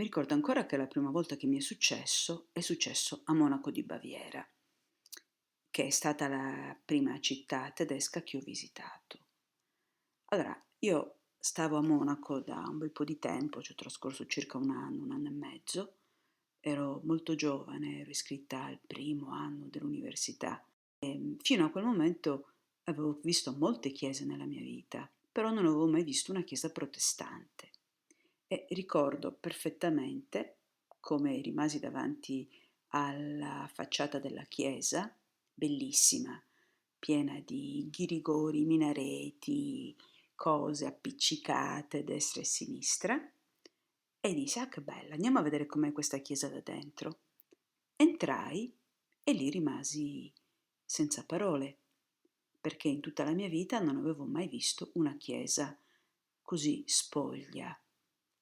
Mi ricordo ancora che la prima volta che mi è successo a Monaco di Baviera, che è stata la prima città tedesca che ho visitato. Allora, io stavo a Monaco da un bel po' di tempo, ci ho trascorso circa un anno e mezzo, ero molto giovane, ero iscritta al primo anno dell'università. Fino a quel momento avevo visto molte chiese nella mia vita, però non avevo mai visto una chiesa protestante. E ricordo perfettamente come rimasi davanti alla facciata della chiesa, bellissima, piena di ghirigori, minareti, cose appiccicate a destra e a sinistra, e dissi: "Ah, che bella, andiamo a vedere com'è questa chiesa da dentro." Entrai e lì rimasi senza parole, perché in tutta la mia vita non avevo mai visto una chiesa così spoglia,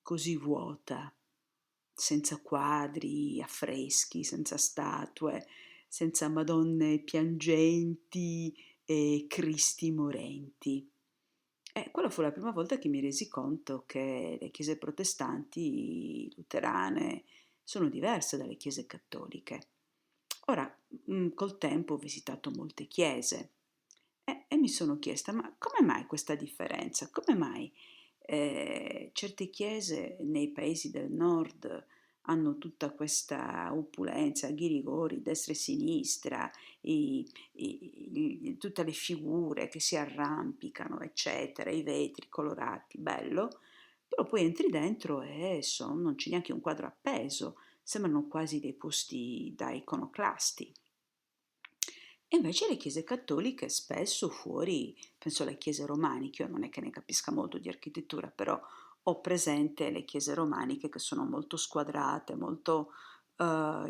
così vuota, senza quadri, affreschi, senza statue, senza Madonne piangenti e Cristi morenti. E quella fu la prima volta che mi resi conto che le chiese protestanti, luterane, sono diverse dalle chiese cattoliche. Ora, col tempo ho visitato molte chiese e mi sono chiesta: ma come mai questa differenza? Come mai certe chiese nei paesi del nord hanno tutta questa opulenza, ghirigori, destra e sinistra, tutte le figure che si arrampicano, eccetera, i vetri colorati, bello, però poi entri dentro e non c'è neanche un quadro appeso, sembrano quasi dei posti da iconoclasti. E invece le chiese cattoliche spesso fuori, penso alle chiese romaniche, io non è che ne capisca molto di architettura, però ho presente le chiese romaniche che sono molto squadrate, molto,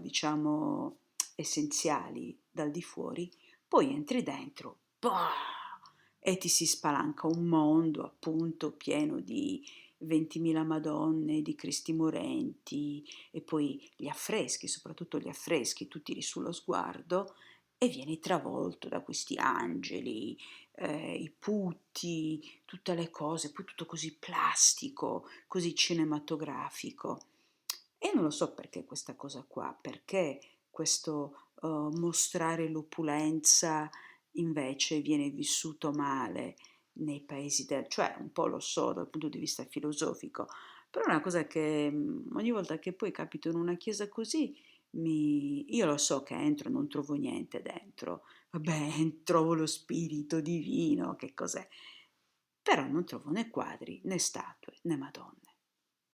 diciamo, essenziali dal di fuori, poi entri dentro, bah! E ti si spalanca un mondo appunto pieno di 20.000 Madonne, di Cristi morenti e poi gli affreschi, soprattutto gli affreschi, tutti lì sullo sguardo e vieni travolto da questi angeli, i putti, tutte le cose, poi tutto così plastico, così cinematografico. E non lo so perché questa cosa qua, perché questo mostrare l'opulenza invece viene vissuto male nei paesi del, cioè un po' lo so dal punto di vista filosofico, però è una cosa che ogni volta che poi capito in una chiesa così io lo so che entro e non trovo niente dentro, vabbè, trovo lo spirito divino, che cos'è? Però non trovo né quadri, né statue, né Madonne.